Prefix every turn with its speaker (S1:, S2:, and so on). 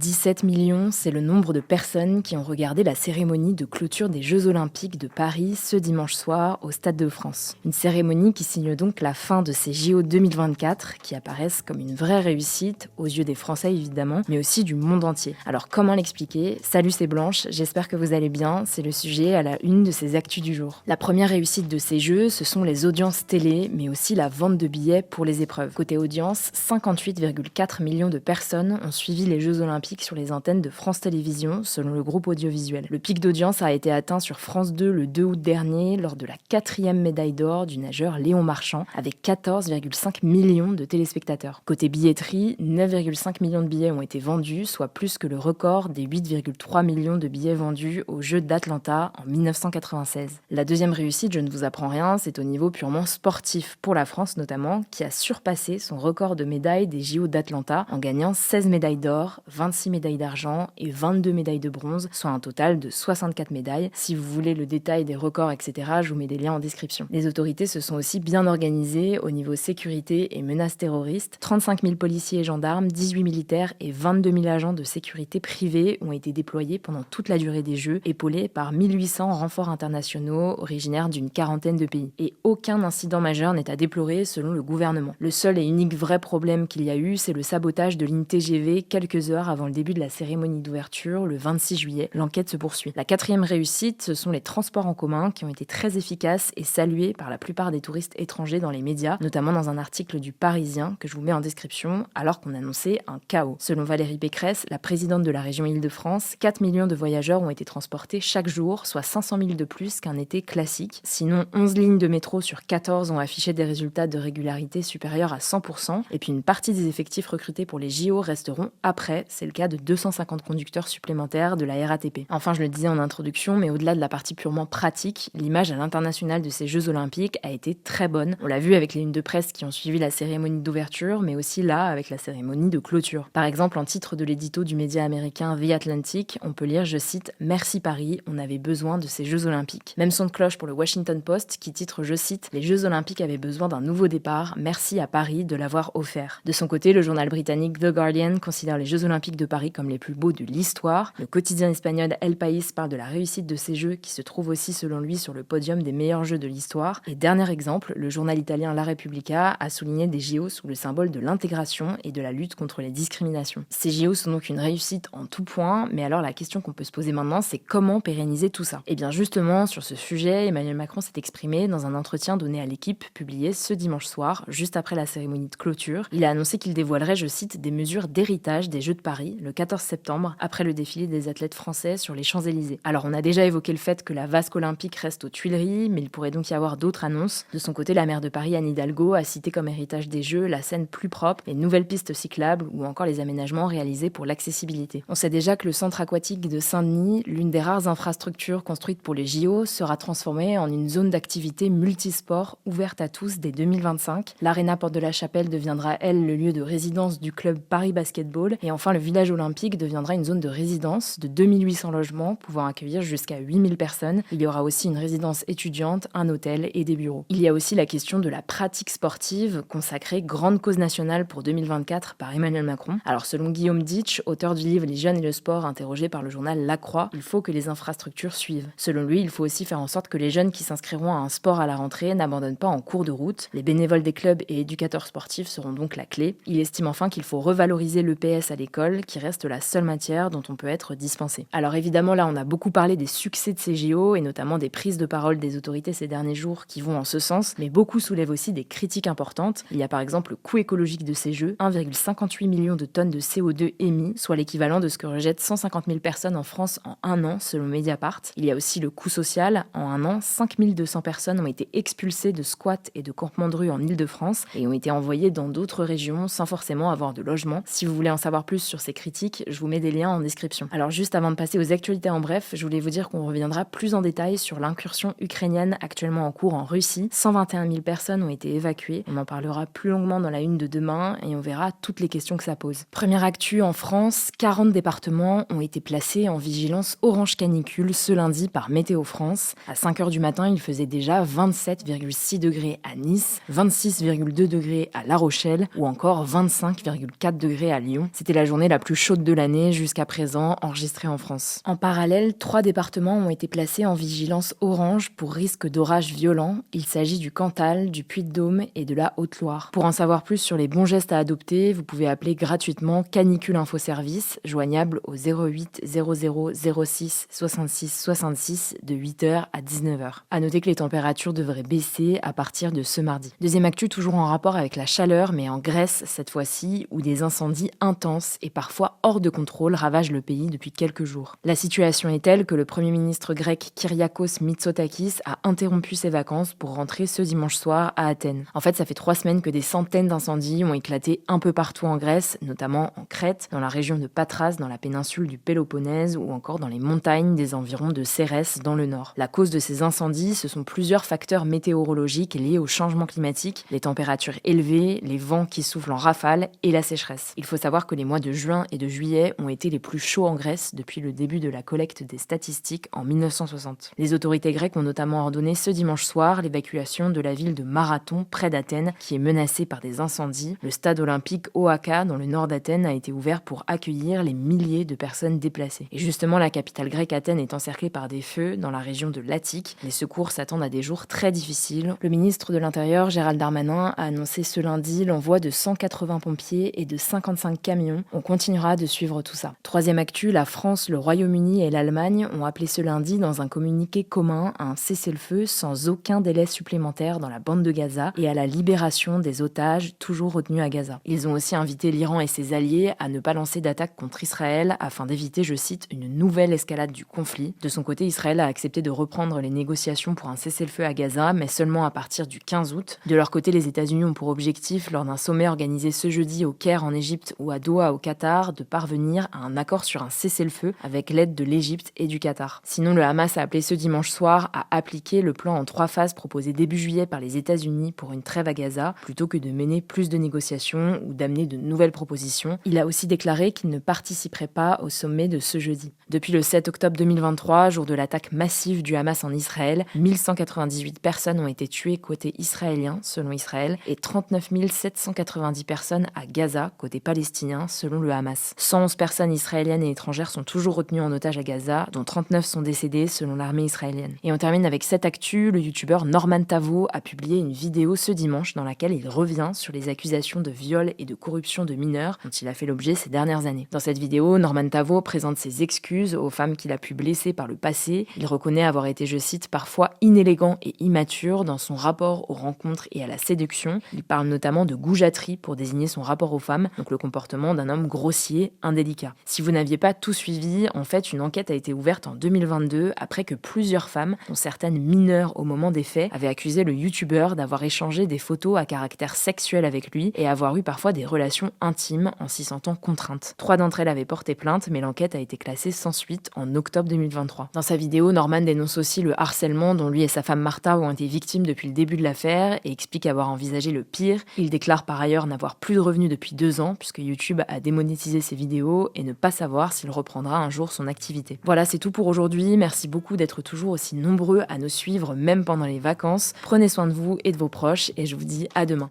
S1: 17 millions, c'est le nombre de personnes qui ont regardé la cérémonie de clôture des Jeux Olympiques de Paris ce dimanche soir au Stade de France. Une cérémonie qui signe donc la fin de ces JO 2024 qui apparaissent comme une vraie réussite, aux yeux des Français évidemment, mais aussi du monde entier. Alors comment l'expliquer ? Salut, c'est Blanche, j'espère que vous allez bien, c'est le sujet à la une de ces actus du jour. La première réussite de ces Jeux, ce sont les audiences télé, mais aussi la vente de billets pour les épreuves. Côté audience, 58,4 millions de personnes ont suivi les Jeux Olympiques sur les antennes de France Télévisions, selon le groupe audiovisuel. Le pic d'audience a été atteint sur France 2 le 2 août dernier, lors de la 4e médaille d'or du nageur Léon Marchand, avec 14,5 millions de téléspectateurs. Côté billetterie, 9,5 millions de billets ont été vendus, soit plus que le record des 8,3 millions de billets vendus aux Jeux d'Atlanta en 1996. La deuxième réussite, je ne vous apprends rien, c'est au niveau purement sportif, pour la France notamment, qui a surpassé son record de médailles des JO d'Atlanta en gagnant 16 médailles d'or, 26 médailles d'argent et 22 médailles de bronze, soit un total de 64 médailles. Si vous voulez le détail des records, etc., je vous mets des liens en description. Les autorités se sont aussi bien organisées au niveau sécurité et menaces terroristes. 35 000 policiers et gendarmes, 18 militaires et 22 000 agents de sécurité privés ont été déployés pendant toute la durée des Jeux, épaulés par 1800 renforts internationaux originaires d'une quarantaine de pays. Et aucun incident majeur n'est à déplorer selon le gouvernement. Le seul et unique vrai problème qu'il y a eu, c'est le sabotage de ligne TGV quelques heures avant le début de la cérémonie d'ouverture, le 26 juillet. L'enquête se poursuit. La quatrième réussite, ce sont les transports en commun qui ont été très efficaces et salués par la plupart des touristes étrangers dans les médias, notamment dans un article du Parisien que je vous mets en description, alors qu'on annonçait un chaos. Selon Valérie Pécresse, la présidente de la région Île-de-France, 4 millions de voyageurs ont été transportés chaque jour, soit 500 000 de plus qu'un été classique. Sinon, 11 lignes de métro sur 14 ont affiché des résultats de régularité supérieurs à 100%, et puis une partie des effectifs recrutés pour les JO resteront après. C'est le cas de 250 conducteurs supplémentaires de la RATP. Enfin, je le disais en introduction, mais au-delà de la partie purement pratique, l'image à l'international de ces Jeux Olympiques a été très bonne. On l'a vu avec les unes de presse qui ont suivi la cérémonie d'ouverture, mais aussi là avec la cérémonie de clôture. Par exemple, en titre de l'édito du média américain The Atlantic, on peut lire, je cite, « Merci Paris, on avait besoin de ces Jeux Olympiques ». Même son de cloche pour le Washington Post qui titre, je cite, « Les Jeux Olympiques avaient besoin d'un nouveau départ, merci à Paris de l'avoir offert ». De son côté, le journal britannique The Guardian considère les Jeux Olympiques de Paris comme les plus beaux de l'histoire. Le quotidien espagnol El País parle de la réussite de ces Jeux qui se trouvent aussi selon lui sur le podium des meilleurs Jeux de l'histoire. Et dernier exemple, le journal italien La Repubblica a souligné des JO sous le symbole de l'intégration et de la lutte contre les discriminations. Ces JO sont donc une réussite en tout point, mais alors la question qu'on peut se poser maintenant, c'est comment pérenniser tout ça ? Et bien justement, sur ce sujet, Emmanuel Macron s'est exprimé dans un entretien donné à l'équipe publié ce dimanche soir, juste après la cérémonie de clôture. Il a annoncé qu'il dévoilerait, je cite, des mesures d'héritage des Jeux de Paris le 14 septembre, après le défilé des athlètes français sur les Champs-Élysées. Alors on a déjà évoqué le fait que la vasque olympique reste aux Tuileries, mais il pourrait donc y avoir d'autres annonces. De son côté, la maire de Paris, Anne Hidalgo, a cité comme héritage des Jeux la Seine plus propre, les nouvelles pistes cyclables ou encore les aménagements réalisés pour l'accessibilité. On sait déjà que le centre aquatique de Saint-Denis, l'une des rares infrastructures construites pour les JO, sera transformé en une zone d'activité multisport ouverte à tous dès 2025. L'Arena Porte de la Chapelle deviendra, elle, le lieu de résidence du club Paris Basketball. Et enfin, le village olympique deviendra une zone de résidence de 2800 logements pouvant accueillir jusqu'à 8000 personnes. Il y aura aussi une résidence étudiante, un hôtel et des bureaux. Il y a aussi la question de la pratique sportive, consacrée grande cause nationale pour 2024 par Emmanuel Macron. Alors selon Guillaume Ditch, auteur du livre Les jeunes et le sport, interrogé par le journal La Croix, il faut que les infrastructures suivent. Selon lui, il faut aussi faire en sorte que les jeunes qui s'inscriront à un sport à la rentrée n'abandonnent pas en cours de route. Les bénévoles des clubs et éducateurs sportifs seront donc la clé. Il estime enfin qu'il faut revaloriser l'EPS à l'école, qui reste la seule matière dont on peut être dispensé. Alors évidemment, là, on a beaucoup parlé des succès de ces JO et notamment des prises de parole des autorités ces derniers jours qui vont en ce sens, mais beaucoup soulèvent aussi des critiques importantes. Il y a par exemple le coût écologique de ces Jeux, 1,58 million de tonnes de CO2 émis, soit l'équivalent de ce que rejettent 150 000 personnes en France en un an, selon Mediapart. Il y a aussi le coût social. En un an, 5200 personnes ont été expulsées de squats et de campements de rue en Île-de-France et ont été envoyées dans d'autres régions sans forcément avoir de logement. Si vous voulez en savoir plus sur ces critiques, je vous mets des liens en description. Alors juste avant de passer aux actualités en bref, je voulais vous dire qu'on reviendra plus en détail sur l'incursion ukrainienne actuellement en cours en Russie. 121 000 personnes ont été évacuées. On en parlera plus longuement dans la une de demain et on verra toutes les questions que ça pose. Première actu en France, 40 départements ont été placés en vigilance orange canicule ce lundi par Météo France. À 5h du matin, il faisait déjà 27,6 degrés à Nice, 26,2 degrés à La Rochelle ou encore 25,4 degrés à Lyon. C'était la journée la plus plus chaude de l'année jusqu'à présent enregistrée en France. En parallèle, 3 départements ont été placés en vigilance orange pour risque d'orages violents. Il s'agit du Cantal, du Puy-de-Dôme et de la Haute-Loire. Pour en savoir plus sur les bons gestes à adopter, vous pouvez appeler gratuitement Canicule Info Service, joignable au 08 00 06 66 66 de 8h à 19h. À noter que les températures devraient baisser à partir de ce mardi. Deuxième actu, toujours en rapport avec la chaleur, mais en Grèce cette fois-ci, où des incendies intenses et parfois hors de contrôle ravagent le pays depuis quelques jours. La situation est telle que le Premier ministre grec Kyriakos Mitsotakis a interrompu ses vacances pour rentrer ce dimanche soir à Athènes. En fait, ça fait 3 semaines que des centaines d'incendies ont éclaté un peu partout en Grèce, notamment en Crète, dans la région de Patras, dans la péninsule du Péloponnèse, ou encore dans les montagnes des environs de Cérès, dans le nord. La cause de ces incendies, ce sont plusieurs facteurs météorologiques liés au changement climatique, les températures élevées, les vents qui soufflent en rafale et la sécheresse. Il faut savoir que les mois de juin et de juillet ont été les plus chauds en Grèce depuis le début de la collecte des statistiques en 1960. Les autorités grecques ont notamment ordonné ce dimanche soir l'évacuation de la ville de Marathon, près d'Athènes, qui est menacée par des incendies. Le stade olympique Oaka, dans le nord d'Athènes, a été ouvert pour accueillir les milliers de personnes déplacées. Et justement, la capitale grecque Athènes est encerclée par des feux dans la région de l'Attique. Les secours s'attendent à des jours très difficiles. Le ministre de l'Intérieur, Gérald Darmanin, a annoncé ce lundi l'envoi de 180 pompiers et de 55 camions. On continuera de suivre tout ça. Troisième actu, la France, le Royaume-Uni et l'Allemagne ont appelé ce lundi dans un communiqué commun à un cessez-le-feu sans aucun délai supplémentaire dans la bande de Gaza et à la libération des otages toujours retenus à Gaza. Ils ont aussi invité l'Iran et ses alliés à ne pas lancer d'attaque contre Israël afin d'éviter, je cite, une nouvelle escalade du conflit. De son côté, Israël a accepté de reprendre les négociations pour un cessez-le-feu à Gaza, mais seulement à partir du 15 août. De leur côté, les États-Unis ont pour objectif, lors d'un sommet organisé ce jeudi au Caire en Égypte ou à Doha au Qatar, de parvenir à un accord sur un cessez-le-feu avec l'aide de l'Égypte et du Qatar. Sinon, le Hamas a appelé ce dimanche soir à appliquer le plan en 3 phases proposé début juillet par les États-Unis pour une trêve à Gaza, plutôt que de mener plus de négociations ou d'amener de nouvelles propositions. Il a aussi déclaré qu'il ne participerait pas au sommet de ce jeudi. Depuis le 7 octobre 2023, jour de l'attaque massive du Hamas en Israël, 1198 personnes ont été tuées côté israélien, selon Israël, et 39 790 personnes à Gaza, côté palestinien, selon le Hamas. 111 personnes israéliennes et étrangères sont toujours retenues en otage à Gaza, dont 39 sont décédées, selon l'armée israélienne. Et on termine avec cette actu, le youtubeur Norman Tavo a publié une vidéo ce dimanche dans laquelle il revient sur les accusations de viol et de corruption de mineurs dont il a fait l'objet ces dernières années. Dans cette vidéo, Norman Tavo présente ses excuses aux femmes qu'il a pu blesser par le passé. Il reconnaît avoir été, je cite, parfois inélégant et immature dans son rapport aux rencontres et à la séduction. Il parle notamment de goujaterie pour désigner son rapport aux femmes, donc le comportement d'un homme grossier, indélicat. Si vous n'aviez pas tout suivi, en fait, une enquête a été ouverte en 2022 après que plusieurs femmes, dont certaines mineures au moment des faits, avaient accusé le youtubeur d'avoir échangé des photos à caractère sexuel avec lui et avoir eu parfois des relations intimes en s'y sentant contraintes. 3 d'entre elles avaient porté plainte, mais l'enquête a été classée sans suite en octobre 2023. Dans sa vidéo, Norman dénonce aussi le harcèlement dont lui et sa femme Martha ont été victimes depuis le début de l'affaire et explique avoir envisagé le pire. Il déclare par ailleurs n'avoir plus de revenus depuis 2 ans puisque YouTube a démonétisé ses vidéos et ne pas savoir s'il reprendra un jour son activité. Voilà, c'est tout pour aujourd'hui. Merci beaucoup d'être toujours aussi nombreux à nous suivre même pendant les vacances. Prenez soin de vous et de vos proches et je vous dis à demain.